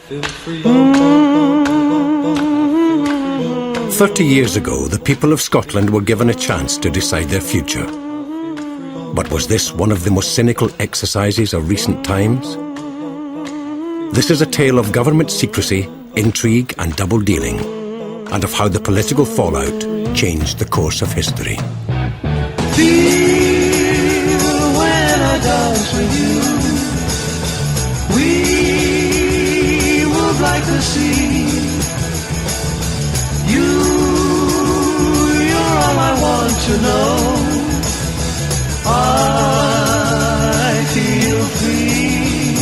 30 years ago, the people of Scotland were given a chance to decide their future. But was this one of the most cynical exercises of recent times? This is a tale of government secrecy, intrigue and double-dealing, and of how the political fallout changed the course of history. Feel when I dance with you. We move like the sea. You're all I want to know. I feel free.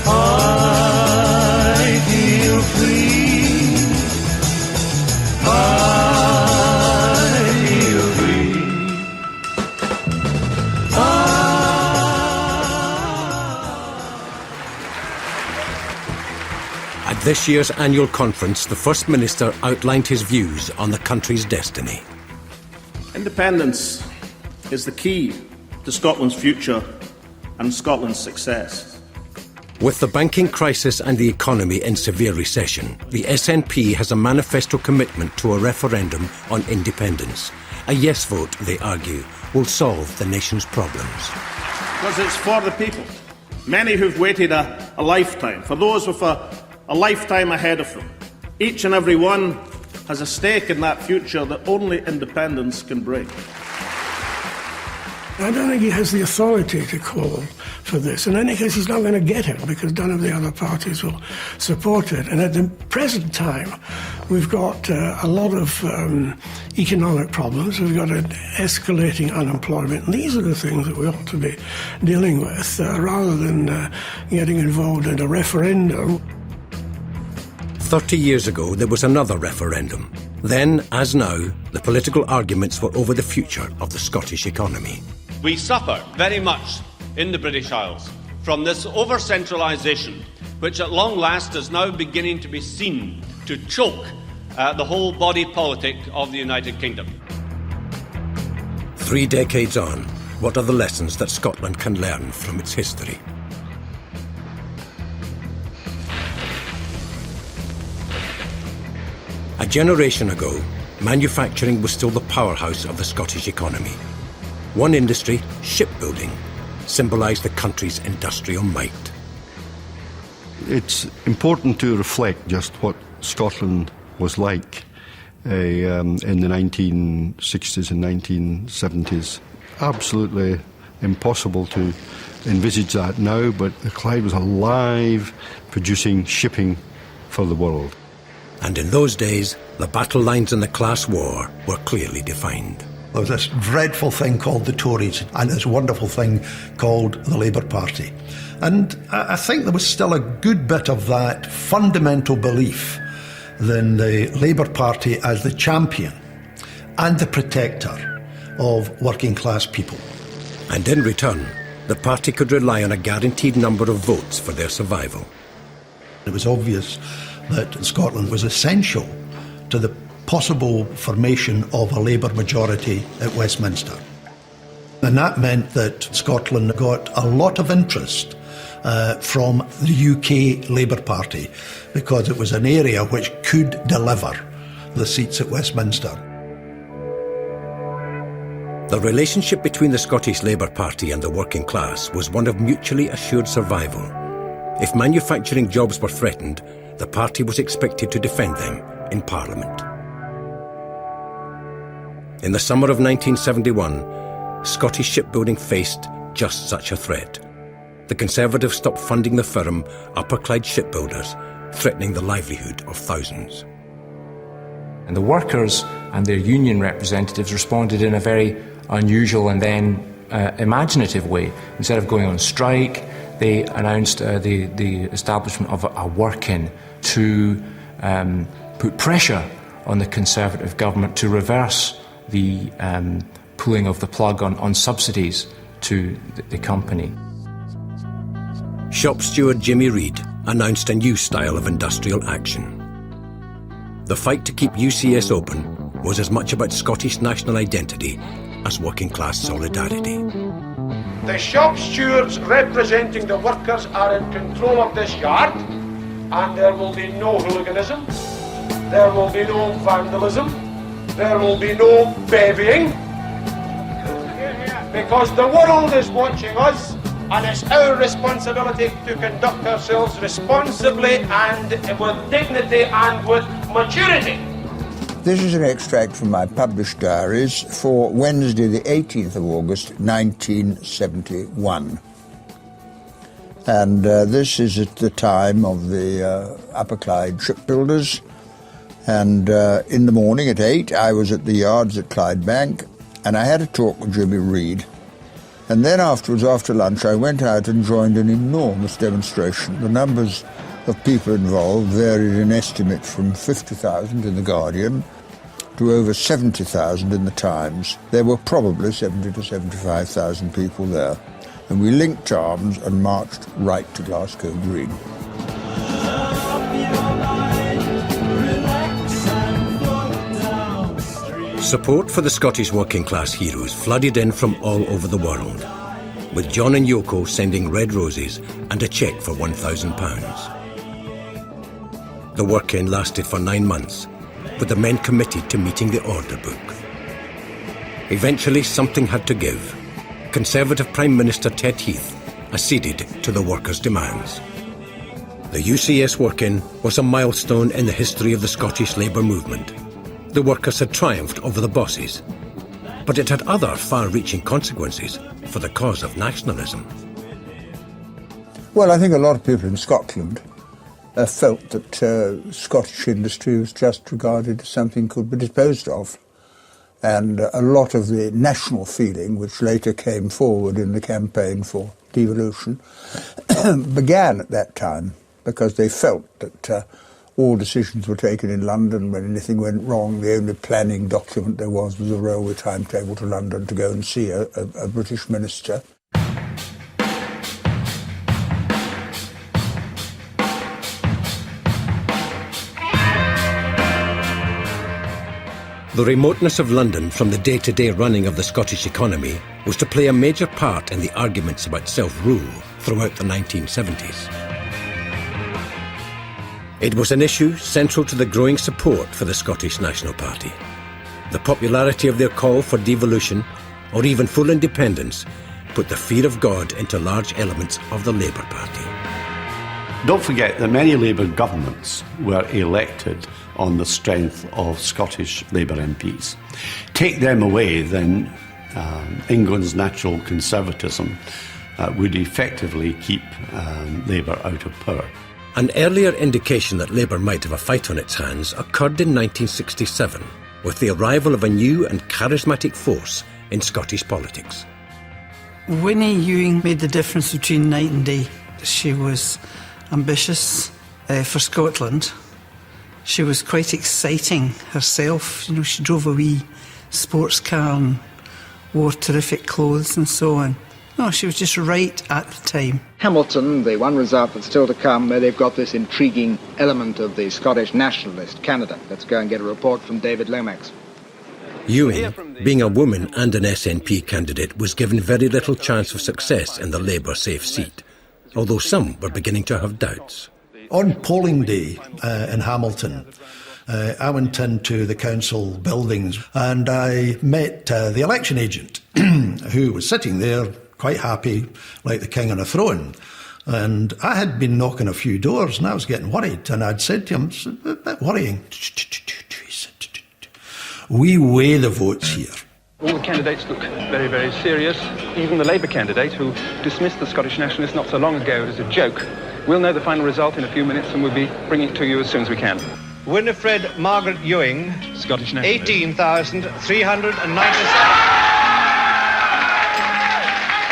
I feel free. I feel free. At this year's annual conference, the First Minister outlined his views on the country's destiny. Independence is the key to Scotland's future and Scotland's success. With the banking crisis and the economy in severe recession, the SNP has a manifesto commitment to a referendum on independence. A yes vote, they argue, will solve the nation's problems. Because it's for the people. Many who've waited a lifetime, for those with a lifetime ahead of them. Each and every one has a stake in that future that only independence can bring. I don't think he has the authority to call for this. In any case, he's not going to get it because none of the other parties will support it. And at the present time, we've got a lot of economic problems. We've got an escalating unemployment. And these are the things that we ought to be dealing with rather than getting involved in a referendum. 30 years ago, there was another referendum. Then, as now, the political arguments were over the future of the Scottish economy. We suffer very much in the British Isles from this over-centralisation, which at long last is now beginning to be seen to choke the whole body politic of the United Kingdom. 3 decades on, what are the lessons that Scotland can learn from its history? A generation ago, manufacturing was still the powerhouse of the Scottish economy. One industry, shipbuilding, symbolised the country's industrial might. It's important to reflect just what Scotland was like in the 1960s and 1970s. Absolutely impossible to envisage that now, but the Clyde was alive, producing shipping for the world. And in those days, the battle lines in the class war were clearly defined. There was this dreadful thing called the Tories and this wonderful thing called the Labour Party. And I think there was still a good bit of that fundamental belief in the Labour Party as the champion and the protector of working class people. And in return, the party could rely on a guaranteed number of votes for their survival. It was obvious that Scotland was essential to the possible formation of a Labour majority at Westminster. And that meant that Scotland got a lot of interest from the UK Labour Party because it was an area which could deliver the seats at Westminster. The relationship between the Scottish Labour Party and the working class was one of mutually assured survival. If manufacturing jobs were threatened, the party was expected to defend them in Parliament. In the summer of 1971, Scottish shipbuilding faced just such a threat. The Conservatives stopped funding the firm Upper Clyde Shipbuilders, threatening the livelihood of thousands. And the workers and their union representatives responded in a very unusual and then imaginative way. Instead of going on strike, they announced the establishment of a work-in to put pressure on the Conservative government to reverse the pulling of the plug on subsidies to the company. Shop steward Jimmy Reid announced a new style of industrial action. The fight to keep UCS open was as much about Scottish national identity as working class solidarity. The shop stewards representing the workers are in control of this yard, and there will be no hooliganism, there will be no vandalism, there will be no bevying, because the world is watching us, and it's our responsibility to conduct ourselves responsibly and with dignity and with maturity. This is an extract from my published diaries for Wednesday the 18th of August 1971. And this is at the time of the Upper Clyde shipbuilders. And in the morning at 8 I was at the yards at Clydebank, and I had a talk with Jimmy Reed. And then afterwards, after lunch, I went out and joined an enormous demonstration. The numbers of people involved varied in estimate from 50,000 in The Guardian to over 70,000 in The Times. There were probably 70 to 75,000 people there. And we linked arms and marched right to Glasgow Green. Support for the Scottish working class heroes flooded in from all over the world, with John and Yoko sending red roses and a cheque for £1,000. The work-in lasted for 9 months, with the men committed to meeting the order book. Eventually, something had to give. Conservative Prime Minister Ted Heath acceded to the workers' demands. The UCS work-in was a milestone in the history of the Scottish labour movement. The workers had triumphed over the bosses, but it had other far-reaching consequences for the cause of nationalism. Well, I think a lot of people in Scotland felt that Scottish industry was just regarded as something could be disposed of. And a lot of the national feeling, which later came forward in the campaign for devolution, began at that time, because they felt that all decisions were taken in London. When anything went wrong, the only planning document there was a railway timetable to London to go and see a British minister. The remoteness of London from the day-to-day running of the Scottish economy was to play a major part in the arguments about self-rule throughout the 1970s. It was an issue central to the growing support for the Scottish National Party. The popularity of their call for devolution, or even full independence, put the fear of God into large elements of the Labour Party. Don't forget that many Labour governments were elected on the strength of Scottish Labour MPs. Take them away, then England's natural conservatism would effectively keep Labour out of power. An earlier indication that Labour might have a fight on its hands occurred in 1967, with the arrival of a new and charismatic force in Scottish politics. Winnie Ewing made the difference between night and day. She was ambitious for Scotland. She was quite exciting herself. You know, she drove a wee sports car and wore terrific clothes and so on. No, she was just right at the time. Hamilton, the one result that's still to come, where they've got this intriguing element of the Scottish nationalist candidate. Let's go and get a report from David Lomax. Ewing, being a woman and an SNP candidate, was given very little chance of success in the Labour safe seat, although some were beginning to have doubts. On polling day in Hamilton, I went into the council buildings and I met the election agent who was sitting there quite happy, like the king on a throne. And I had been knocking a few doors and I was getting worried. And I'd said to him, it's a bit worrying. He said, we weigh the votes here. All the candidates look very, very serious. Even the Labour candidate, who dismissed the Scottish nationalists not so long ago as a joke. We'll know the final result in a few minutes and we'll be bringing it to you as soon as we can. Winifred Margaret Ewing, Scottish nationalist. 18,397.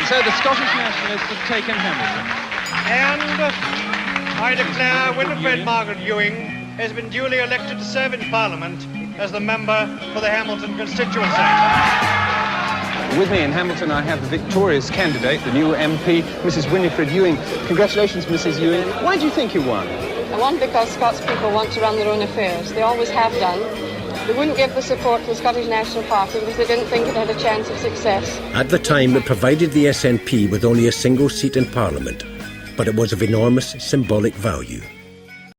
So the Scottish nationalists have taken Hamilton. And I declare Winifred Margaret Ewing has been duly elected to serve in Parliament as the member for the Hamilton constituency. With me in Hamilton I have the victorious candidate, the new MP, Mrs. Winifred Ewing. Congratulations, Mrs. Ewing. Why do you think you won? I won because Scots people want to run their own affairs. They always have done. They wouldn't give the support to the Scottish National Party because they didn't think it had a chance of success. At the time, it provided the SNP with only a single seat in Parliament, but it was of enormous symbolic value.